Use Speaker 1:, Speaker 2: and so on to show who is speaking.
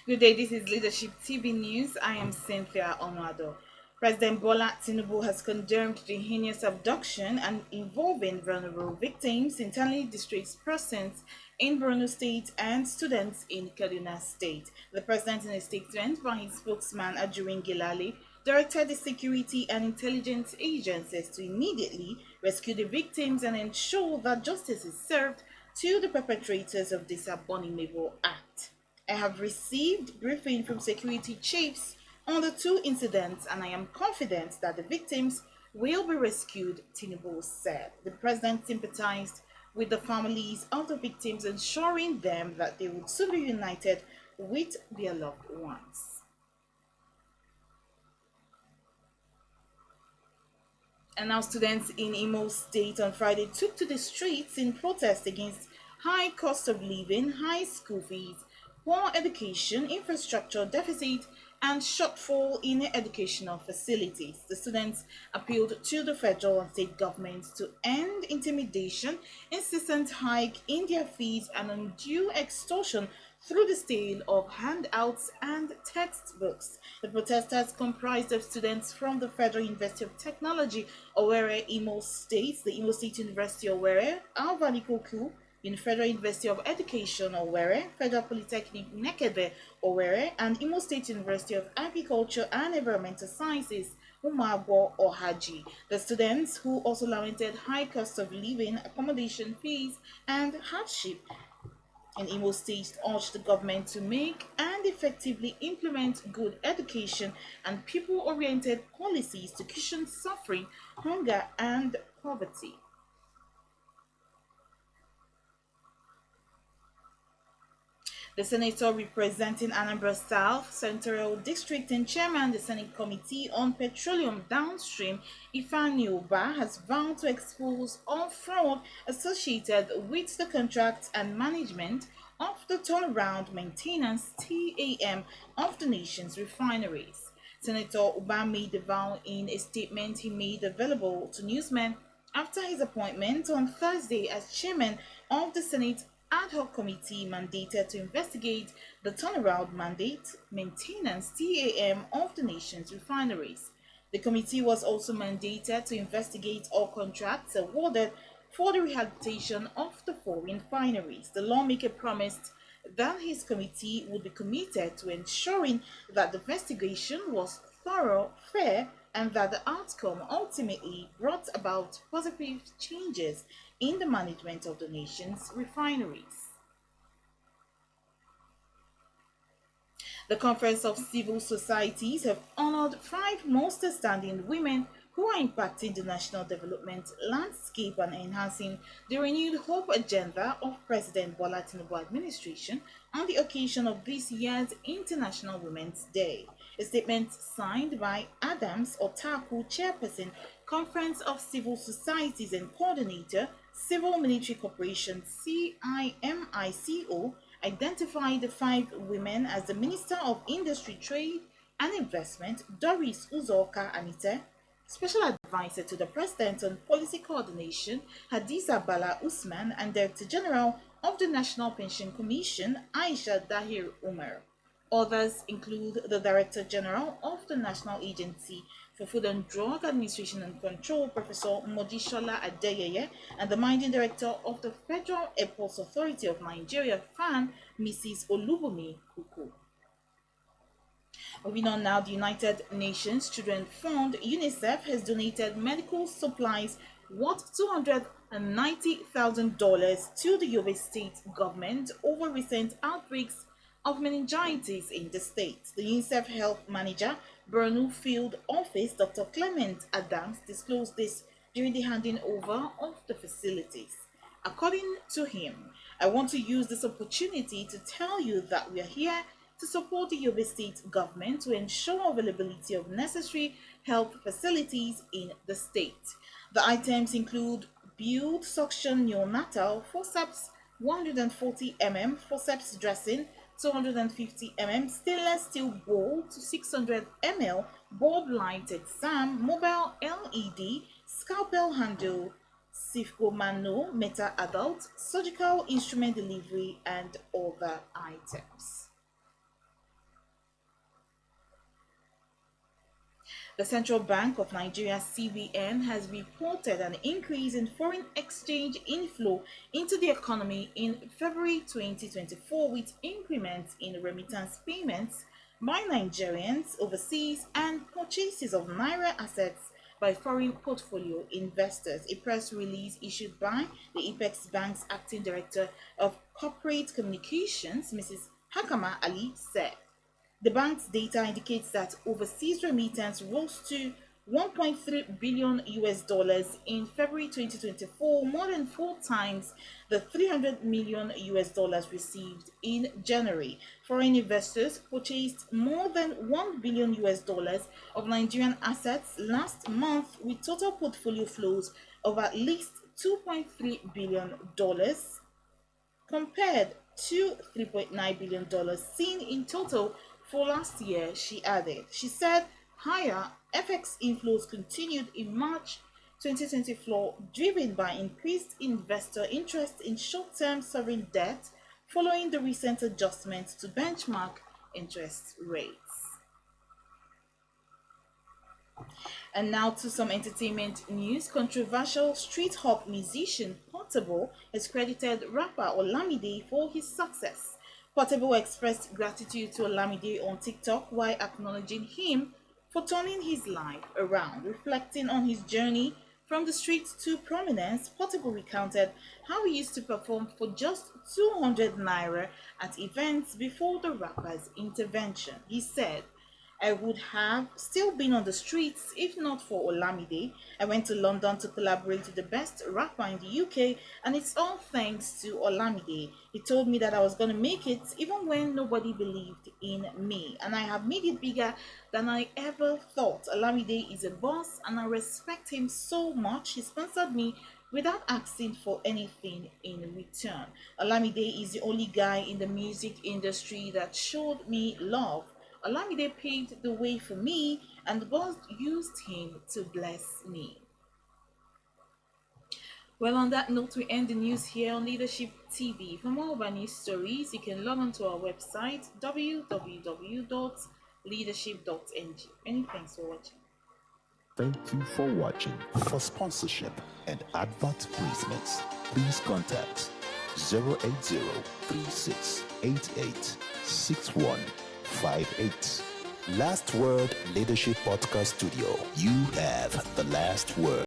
Speaker 1: Good day, this is Leadership TV News. I am Cynthia Onwado. President Bola Tinubu has condemned the heinous abduction and involving vulnerable victims, internally displaced persons in Borno State and students in Kaduna State. The president, in a statement by his spokesman Ajurin Gilali, directed the security and intelligence agencies to immediately rescue the victims and ensure that justice is served to the perpetrators of this abominable act. I have received briefing from security chiefs on the two incidents and I am confident that the victims will be rescued, Tinubu said. The president sympathized with the families of the victims, ensuring them that they would soon be united with their loved ones. And now students in Imo State on Friday took to the streets in protest against high cost of living, high school fees, poor education, infrastructure deficit, and shortfall in educational facilities. The students appealed to the federal and state governments to end intimidation, insistent hike in their fees, and undue extortion through the sale of handouts and textbooks. The protesters comprised of students from the Federal University of Technology, Owerri, Imo State, the Imo State University, Owerri, Alvanikoku, in Federal University of Education, Owerri, Federal Polytechnic, Nekede, Owerri, and Imo State University of Agriculture and Environmental Sciences, Umagwo or Haji. The students, who also lamented high cost of living, accommodation fees, and hardship in Imo State, urged the government to make and effectively implement good education and people-oriented policies to cushion suffering, hunger, and poverty. The senator representing Anambra South Central District and chairman of the Senate Committee on Petroleum Downstream, Ifeanyi Uba, has vowed to expose all fraud associated with the contract and management of the turnaround maintenance TAM of the nation's refineries. Senator Uba made the vow in a statement he made available to newsmen after his appointment on Thursday as chairman of the Senate ad hoc committee mandated to investigate the turnaround mandate maintenance TAM of the nation's refineries. The committee was also mandated to investigate all contracts awarded for the rehabilitation of the four refineries. The lawmaker promised that his committee would be committed to ensuring that the investigation was thorough, fair, and that the outcome ultimately brought about positive changes in the management of the nation's refineries. The Conference of Civil Societies have honored five most outstanding women who are impacting the national development landscape and enhancing the renewed hope agenda of President Bola Tinubu administration on the occasion of this year's International Women's Day. A statement signed by Adams Otaku, chairperson, Conference of Civil Societies and coordinator, Civil Military Corporation CIMICO, identified the five women as the Minister of Industry, Trade and Investment, Doris Uzoka Anite, Special Advisor to the President on Policy Coordination, Hadiza Bala Usman, and Director General of the National Pension Commission, Aisha Dahir Umar. Others include the Director General of the National Agency for Food and Drug Administration and Control, Professor Modishola Adeyeye, and the Managing Director of the Federal Airports Authority of Nigeria, FAN, Mrs. Olubumi Kuku. Moving on now, the United Nations Children Fund, UNICEF, has donated medical supplies worth $290,000 to the Yobe State government over recent outbreaks of meningitis in the state. The UNICEF Health Manager, Borno Field Office, Dr. Clement Adams, disclosed this during the handing over of the facilities. According to him, I want to use this opportunity to tell you that we are here to support the Yobe State government to ensure availability of necessary health facilities in the state. The items include build suction neonatal forceps 140 mm, forceps dressing 250 mm, stainless steel bowl to 600 ml, bulb light exam, mobile LED, scalpel handle, Sifgomano, Meta Adult, surgical instrument delivery, and other items. The Central Bank of Nigeria (CBN) has reported an increase in foreign exchange inflow into the economy in February 2024, with increments in remittance payments by Nigerians overseas and purchases of naira assets by foreign portfolio investors. A press release issued by the Apex Bank's acting director of corporate communications, Mrs. Hakama Ali, said. The bank's data indicates that overseas remittance rose to 1.3 billion US dollars in February 2024, more than four times the 300 million US dollars received in January. Foreign investors purchased more than 1 billion US dollars of Nigerian assets last month, with total portfolio flows of at least 2.3 billion dollars compared to $3.9 billion seen in total for last year, she added. She said higher FX inflows continued in March 2024, driven by increased investor interest in short-term sovereign debt following the recent adjustments to benchmark interest rates. And now to some entertainment news. Controversial street hop musician Portable has credited rapper Olamide for his success. Portable expressed gratitude to Olamide on TikTok while acknowledging him for turning his life around. Reflecting on his journey from the streets to prominence, Portable recounted how he used to perform for just 200 naira at events before the rapper's intervention. He said, I would have still been on the streets if not for Olamide. I went to London to collaborate with the best rapper in the UK, and it's all thanks to Olamide. He told me that I was going to make it even when nobody believed in me, and I have made it bigger than I ever thought. Olamide is a boss, and I respect him so much. He sponsored me without asking for anything in return. Olamide is the only guy in the music industry that showed me love. Olamide paved the way for me, and God used him to bless me. Well, on that note, we end the news here on Leadership TV. For more of our news stories, you can log on to our website www.leadership.ng. Many thanks for watching.
Speaker 2: Thank you for watching. For sponsorship and advert placements, please contact 080-3688-6158. Last Word Leadership Podcast Studio. You have the last word.